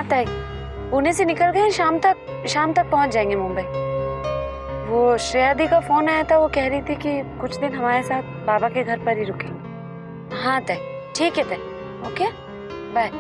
ताई, पुणे से निकल गए, शाम तक पहुंच जाएंगे मुंबई। वो श्रेया दी का फोन आया था, वो कह रही थी कि कुछ दिन हमारे साथ बाबा के घर पर ही रुकेंगे। हाँ ताई, ठीक है ताई, ओके बाय।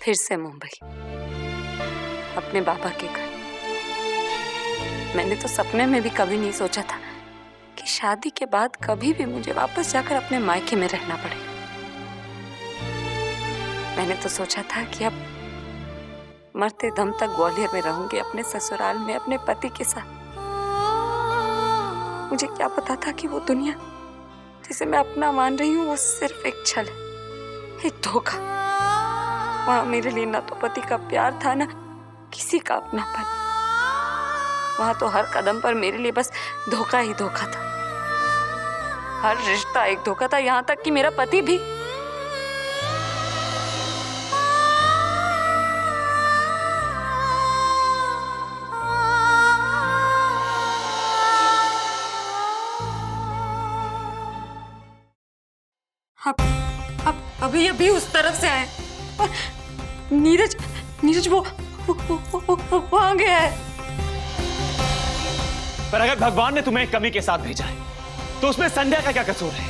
फिर से मुंबई, अपने बाबा के घर। मैंने तो सपने में भी कभी नहीं सोचा था कि शादी के बाद कभी भी मुझे वापस जाकर अपने मायके में रहना पड़ेगा। मैंने तो सोचा था कि अब मरते दम तक ग्वालियर में रहूंगी, अपने ससुराल में अपने पति के साथ। मुझे क्या पता था कि वो दुनिया जिसे मैं अपना मान रही हूँ वो सिर्फ एक छल है, एक धोखा। वहां मेरे लिए ना तो पति का प्यार था, ना किसी का अपनापन। वहां तो हर कदम पर मेरे लिए बस धोखा ही धोखा था। हर रिश्ता एक धोखा था, यहाँ तक कि मेरा पति भी। अभी उस तरफ से आए और नीरज वो वहां गया है। पर अगर भगवान ने तुम्हें कमी के साथ भेजा है तो उसमें संध्या का क्या कसूर है?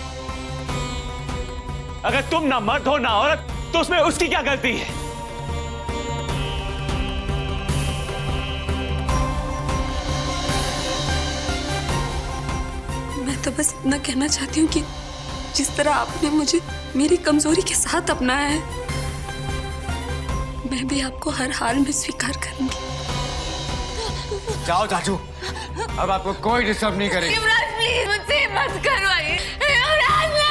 अगर तुम ना मर्द हो ना औरत तो उसमें उसकी क्या गलती है? मैं तो बस इतना कहना चाहती हूँ कि जिस तरह आपने मुझे मेरी कमजोरी के साथ अपनाया है, मैं भी आपको हर हाल में स्वीकार करूंगी। जाओ चाचू, अब आपको कोई डिस्टर्ब नहीं करेगा। युवराज प्लीज मुझसे मत करवाइए। युवराज नहीं।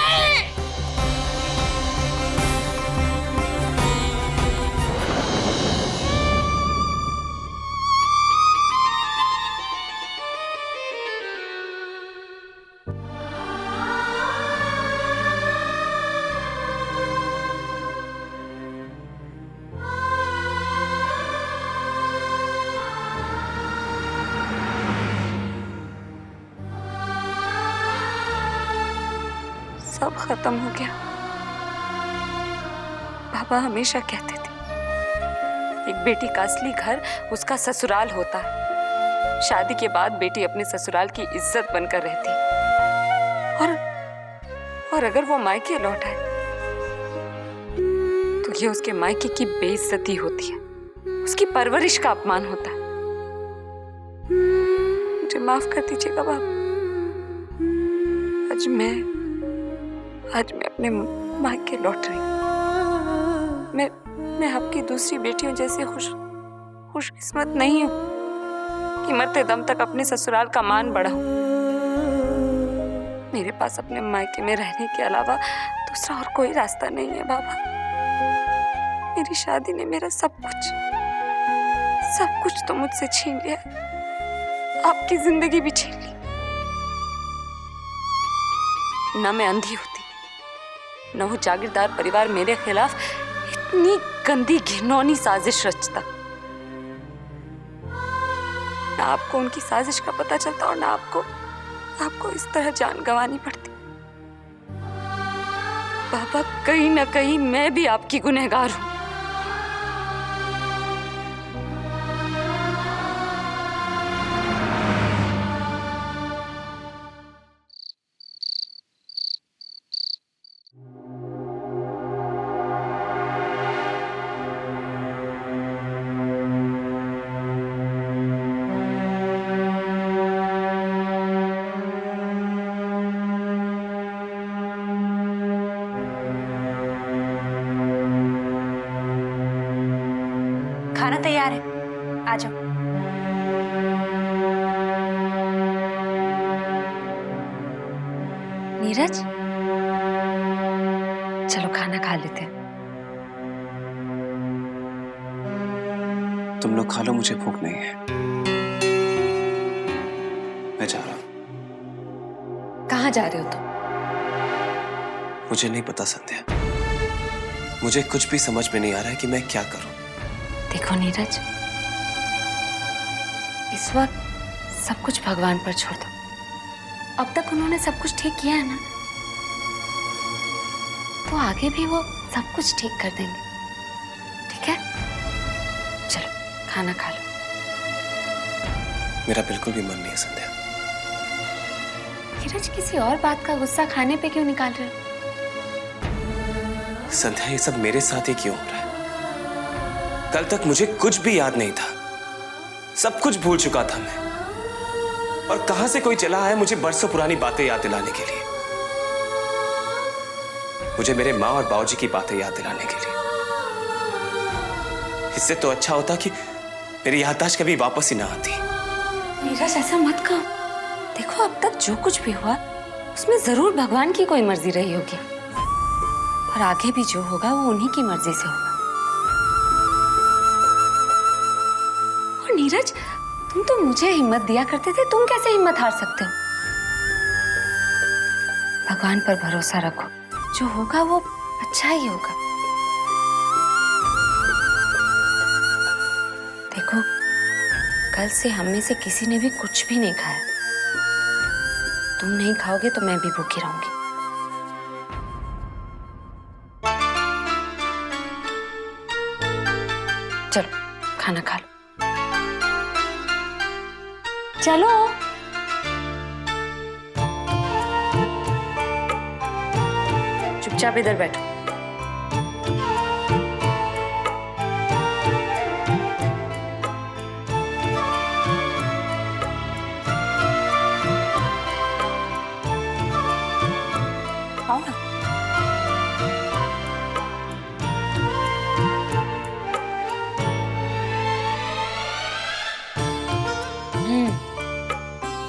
सब खत्म हो गया। पापा हमेशा कहते थे एक बेटी का असली घर उसका ससुराल होता है। शादी के बाद बेटी अपने ससुराल की इज्जत बनकर रहती और अगर वो मायके लौट आए तो ये उसके मायके की बेइज्जती होती है, उसकी परवरिश का अपमान होता है। मुझे माफ कर दीजिएगा बाप। आज मैं अपने मायके लौट रही हूँ। मैं आपकी दूसरी बेटियों जैसी खुशकिस्मत नहीं हूँ कि मरते दम तक अपने ससुराल का मान बढ़ाऊं। मेरे पास अपने मायके में रहने के अलावा दूसरा और कोई रास्ता नहीं है बाबा। मेरी शादी ने मेरा सब कुछ तो मुझसे छीन लिया, आपकी जिंदगी भी छीन ली। ना मैं अंधी होती, न वो जागीरदार परिवार मेरे खिलाफ इतनी गंदी घिनौनी साजिश रचता। ना आपको उनकी साजिश का पता चलता और ना आपको इस तरह जान गंवानी पड़ती। पापा, कहीं ना कहीं मैं भी आपकी गुनहगार हूं। खाना तैयार है, आ जाओ। नीरज, चलो खाना खा लेते हैं। तुम लोग खा लो, मुझे भूख नहीं है। मैं जा रहा हूं। कहाँ जा रहे हो तुम? मुझे नहीं पता संध्या, मुझे कुछ भी समझ में नहीं आ रहा है कि मैं क्या करूं। देखो नीरज, इस वक्त सब कुछ भगवान पर छोड़ दो। अब तक उन्होंने सब कुछ ठीक किया है ना, तो आगे भी वो सब कुछ ठीक कर देंगे। ठीक है, चलो खाना खा लो। मेरा बिल्कुल भी मन नहीं है संध्या। नीरज, किसी और बात का गुस्सा खाने पे क्यों निकाल रहे हो? संध्या, ये सब मेरे साथ ही क्यों हो रहा है? कल तक मुझे कुछ भी याद नहीं था, सब कुछ भूल चुका था मैं। और कहां से कोई चला है मुझे बरसों पुरानी बातें याद दिलाने के लिए, मुझे मेरे माँ और बाबूजी की बातें याद दिलाने के लिए। इससे तो अच्छा होता कि मेरी याददाश्त कभी वापस ही ना आती। नीरज, ऐसा मत कहो। देखो, अब तक जो कुछ भी हुआ उसमें जरूर भगवान की कोई मर्जी रही होगी, और आगे भी जो होगा वो उन्हीं की मर्जी से होगा। और नीरज, तुम तो मुझे हिम्मत दिया करते थे, तुम कैसे हिम्मत हार सकते हो? भगवान पर भरोसा रखो, जो होगा वो अच्छा ही होगा। देखो, कल से हम में से किसी ने भी कुछ भी नहीं खाया। तुम नहीं खाओगे तो मैं भी भूखी रहूंगी। चलो खाना खा लो। चलो। चुपचाप इधर बैठो। आओ ना।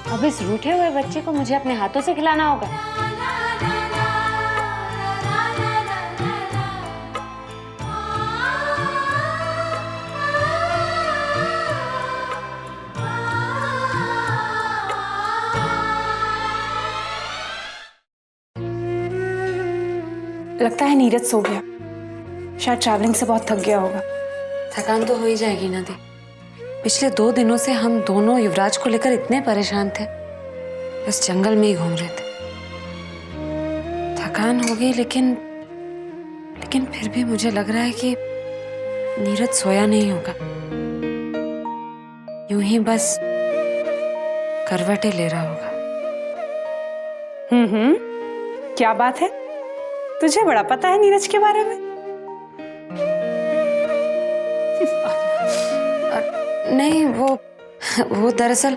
अब इस रूठे हुए बच्चे को मुझे अपने हाथों से खिलाना होगा। लगता है नीरज सो गया, शायद ट्रैवलिंग से बहुत थक गया होगा। थकान तो हो ही जाएगी ना दी। पिछले 2 दिनों से हम दोनों युवराज को लेकर इतने परेशान थे, बस जंगल में ही घूम रहे थे। थकान हो गई, लेकिन फिर भी मुझे लग रहा है कि नीरज सोया नहीं होगा, यूं ही बस करवटें ले रहा होगा। क्या बात है, तुझे बड़ा पता है नीरज के बारे में। नहीं, वो दरअसल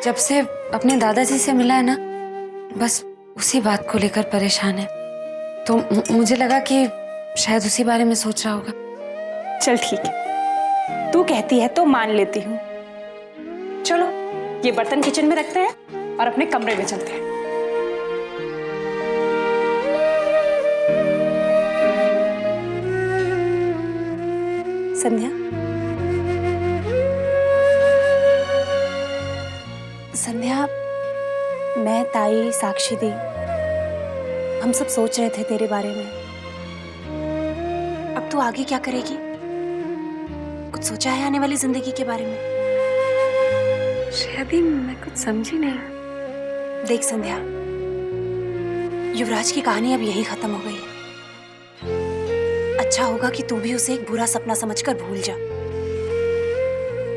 जब से अपने दादाजी से मिला है ना, बस उसी बात को लेकर परेशान है, तो मुझे लगा कि शायद उसी बारे में सोच रहा होगा। चल ठीक है, तू कहती है तो मान लेती हूँ। चलो ये बर्तन किचन में रखते हैं और अपने कमरे में चलते हैं। संध्या, संध्या, मैं, ताई, साक्षी दी, हम सब सोच रहे थे तेरे बारे में। अब तू आगे क्या करेगी? कुछ सोचा है आने वाली जिंदगी के बारे में? शायद ही मैं कुछ समझी नहीं। देख संध्या, युवराज की कहानी अब यही खत्म हो गई है। अच्छा होगा कि तू भी उसे एक बुरा सपना समझकर भूल जा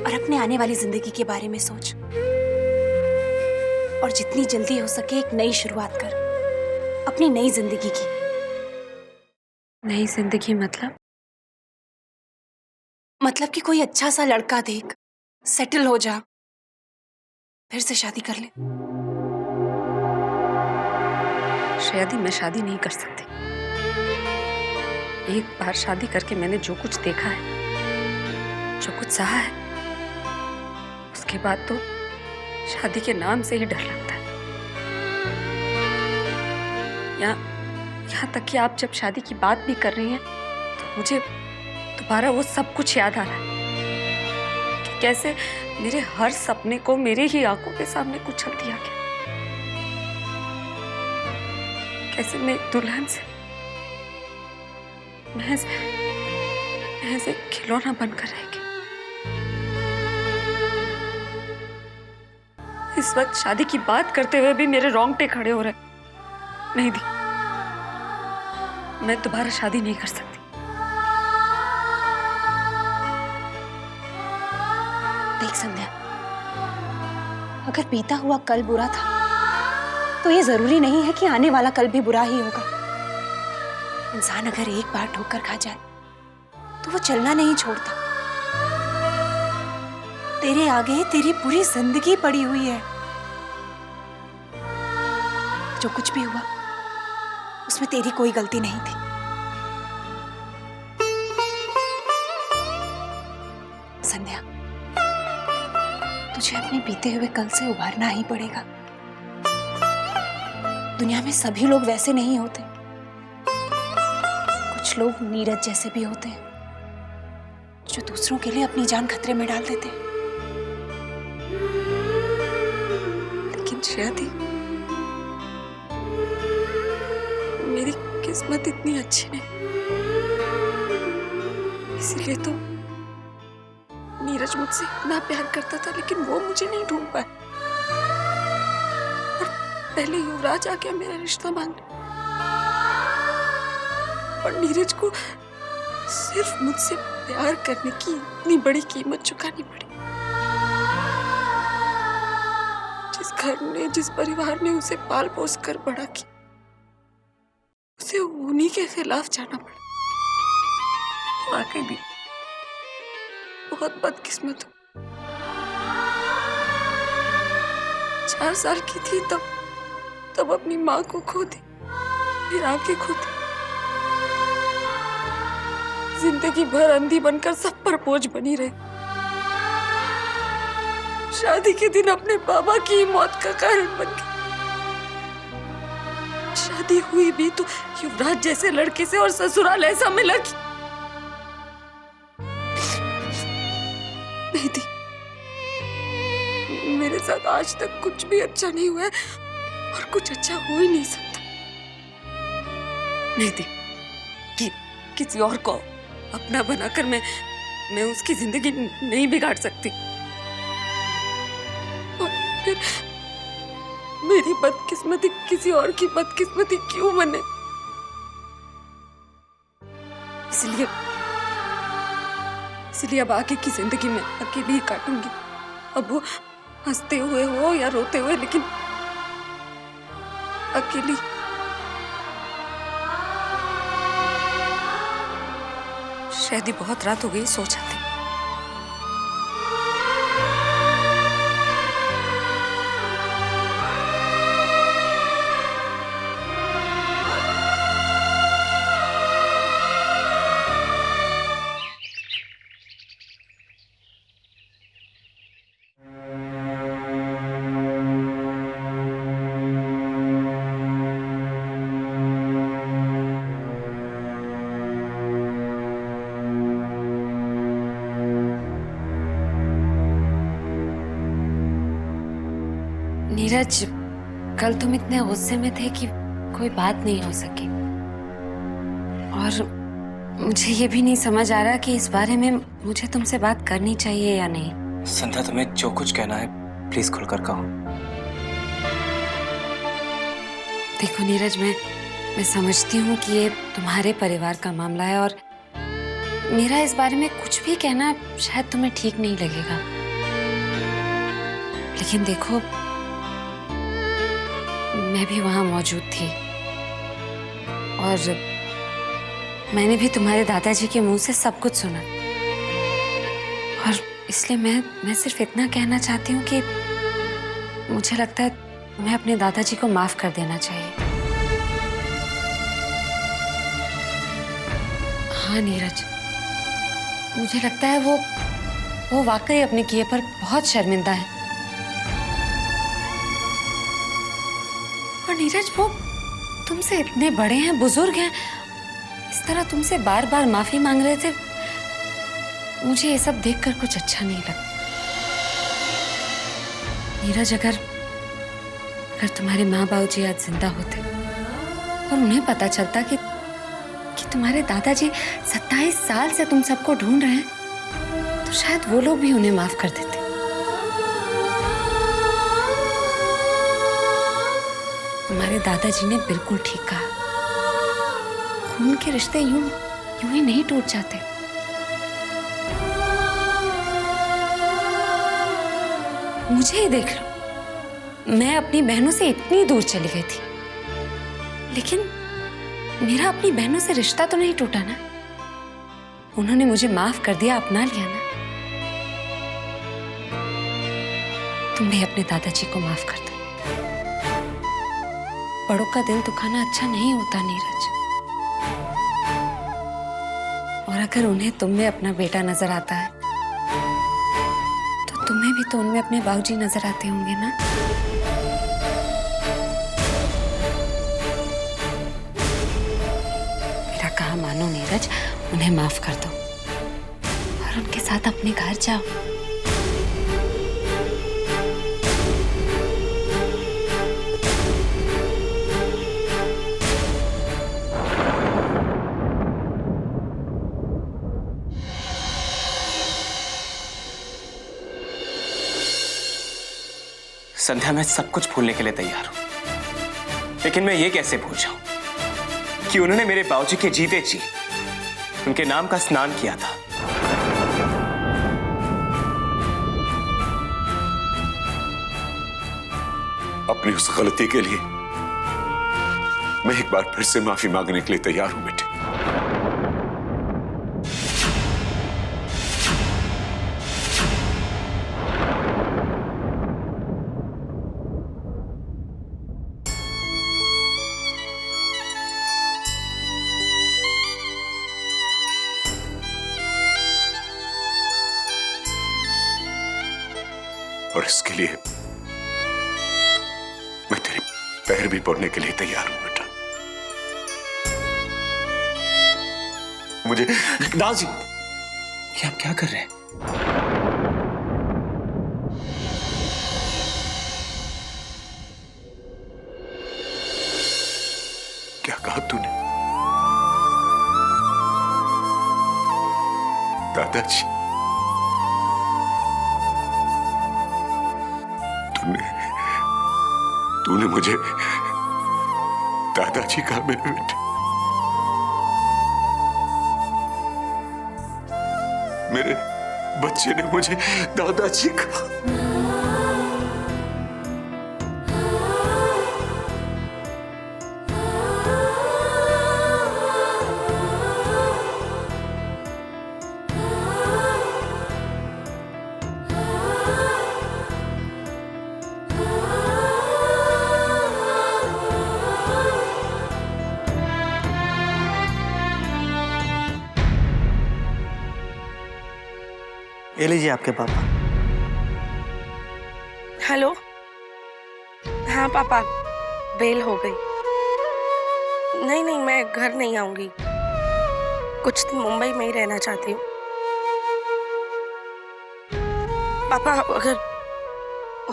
और अपने आने वाली जिंदगी के बारे में सोच, और जितनी जल्दी हो सके एक नई शुरुआत कर अपनी नई जिंदगी की। नई जिंदगी मतलब कि कोई अच्छा सा लड़का देख, सेटल हो जा, फिर से शादी कर ले। शायद ही मैं शादी नहीं कर सकती। एक बार शादी करके मैंने जो कुछ देखा है, जो कुछ सहा है, उसके बाद तो शादी के नाम से ही डर लगता है। यहाँ तक कि आप जब शादी की बात भी कर रही हैं, तो मुझे दोबारा वो सब कुछ याद आ रहा है कि कैसे मेरे हर सपने को मेरे ही आंखों के सामने कुचल दिया गया, ऐसे में एक दुल्हन से महज एक खिलौना बनकर रहेगी। इस वक्त शादी की बात करते हुए भी मेरे रोंगटे खड़े हो रहे। नहीं दी, मैं दोबारा शादी नहीं कर सकती। देख संध्या, अगर बीता हुआ कल बुरा था तो ये जरूरी नहीं है कि आने वाला कल भी बुरा ही होगा। इंसान अगर एक बार ठोकर खा जाए तो वो चलना नहीं छोड़ता। तेरे आगे तेरी पूरी जिंदगी पड़ी हुई है। जो कुछ भी हुआ उसमें तेरी कोई गलती नहीं थी। संध्या, तुझे अपने बीते हुए कल से उभारना ही पड़ेगा। दुनिया में सभी लोग वैसे नहीं होते। कुछ लोग नीरज जैसे भी होते हैं जो दूसरों के लिए अपनी जान खतरे में डाल देते हैं। लेकिन शादी, मेरी किस्मत इतनी अच्छी नहीं, इसीलिए तो नीरज मुझसे इतना प्यार करता था, लेकिन वो मुझे नहीं ढूंढ पाया। और पहले युवराज आ गया मेरा रिश्ता मांगने, और नीरज को सिर्फ मुझसे प्यार करने की इतनी बड़ी कीमत चुकानी पड़ी। जिस घर ने, जिस परिवार ने उसे पाल पोस कर बड़ा किया, उसे उन्हीं के खिलाफ जाना पड़ा। वाकई भी बहुत बदकिस्मत हूँ। 4 साल की थी तब अपनी माँ को खो दी, फिर आंखें खो दी। जिंदगी भर अंधी बनकर सब पर बोझ बनी रही। शादी के दिन अपने बाबा की मौत का कारण बन गई। शादी हुई भी तो युवराज जैसे लड़के से, और ससुराल ऐसा मिला कि नहीं थी। मेरे साथ आज तक कुछ भी अच्छा नहीं हुआ है, और कुछ अच्छा हो ही नहीं सकता। नहीं थी कि किसी और को अपना बनाकर मैं उसकी जिंदगी नहीं बिगाड़ सकती। और फिर मेरी बदकिस्मती किसी और की बदकिस्मती क्यों बने? इसलिए अब आगे की जिंदगी में अकेली ही काटूंगी। अब वो हंसते हुए हो या रोते हुए, लेकिन अकेली। शायद ही बहुत रात हो गई, सो जाती। नीरज, कल तुम इतने गुस्से में थे कि कोई बात नहीं हो सकी, और मुझे ये भी नहीं समझ आ रहा कि इस बारे में मुझे तुमसे बात करनी चाहिए या नहीं। संध्या, तुम्हें जो कुछ कहना है प्लीज खुलकर कहो। देखो नीरज, मैं समझती हूँ कि ये तुम्हारे परिवार का मामला है, और मेरा इस बारे में कुछ भी कहना शायद तुम्हें ठीक नहीं लगेगा। लेकिन देखो, मैं भी वहां मौजूद थी, और मैंने भी तुम्हारे दादाजी के मुंह से सब कुछ सुना, और इसलिए मैं सिर्फ इतना कहना चाहती हूँ कि मुझे लगता है तुम्हें अपने दादाजी को माफ कर देना चाहिए। हाँ नीरज, मुझे लगता है वो वाकई अपने किए पर बहुत शर्मिंदा है। और नीरज, वो तुमसे इतने बड़े हैं, बुजुर्ग हैं, इस तरह तुमसे बार बार माफी मांग रहे थे। मुझे ये सब देखकर कुछ अच्छा नहीं लगा। नीरज, अगर तुम्हारे माँ बाबूजी आज जिंदा होते और उन्हें पता चलता कि तुम्हारे दादाजी 27 साल से तुम सबको ढूंढ रहे हैं, तो शायद वो लोग भी उन्हें माफ कर देते। तुम्हारे दादाजी ने बिल्कुल ठीक कहा, खून के रिश्ते यूं ही नहीं टूट जाते। मुझे ही देख लो, मैं अपनी बहनों से इतनी दूर चली गई थी, लेकिन मेरा अपनी बहनों से रिश्ता तो नहीं टूटा ना। उन्होंने मुझे माफ कर दिया, अपना लिया ना। तुम भी अपने दादाजी को माफ कर दो। बड़ों का दिल दुखाना अच्छा नहीं होता नीरज। और अगर उन्हें तुम में अपना बेटा नजर आता है, तो तुम्हें भी तो उनमें अपने बाबूजी नजर आते होंगे ना। मेरा कहा मानो नीरज, उन्हें माफ कर दो और उनके साथ अपने घर जाओ। संध्या, मैं सब कुछ भूलने के लिए तैयार हूं, लेकिन मैं ये कैसे भूल जाऊं कि उन्होंने मेरे बाबूजी के जीते जी उनके नाम का स्नान किया था। अपनी उस गलती के लिए मैं एक बार फिर से माफी मांगने के लिए तैयार हूं बेटे। और इसके लिए मैं तेरे पैर भी पड़ने के लिए तैयार हूं बेटा। मुझे दादाजी, ये आप क्या कर रहे हैं? क्या कहा तूने? दादाजी, तूने मुझे दादाजी कहा मेरे बेटे। मेरे बच्चे ने मुझे दादाजी कहा। ये लीजिए आपके पापा। हेलो। हाँ पापा, बेल हो गई। नहीं नहीं, मैं घर नहीं आऊंगी, कुछ दिन मुंबई में ही रहना चाहती हूँ। पापा, अगर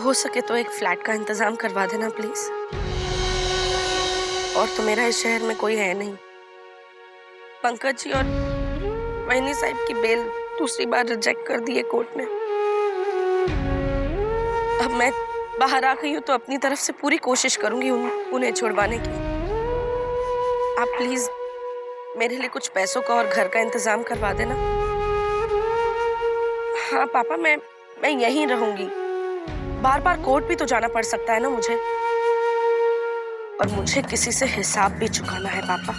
हो सके तो एक फ्लैट का इंतजाम करवा देना प्लीज। और तो मेरा इस शहर में कोई है नहीं। पंकज जी और वैनी साहब की बेल दूसरी बार रिजेक्ट कर दी है कोर्ट ने। अब मैं बाहर आ गई हूँ तो अपनी तरफ से पूरी कोशिश करूंगी उन्हें छुड़वाने की। आप प्लीज मेरे लिए कुछ पैसों का और घर का इंतजाम करवा देना। हाँ पापा, मैं यहीं रहूंगी। बार बार कोर्ट भी तो जाना पड़ सकता है ना मुझे, और मुझे किसी से हिसाब भी चुकाना है पापा।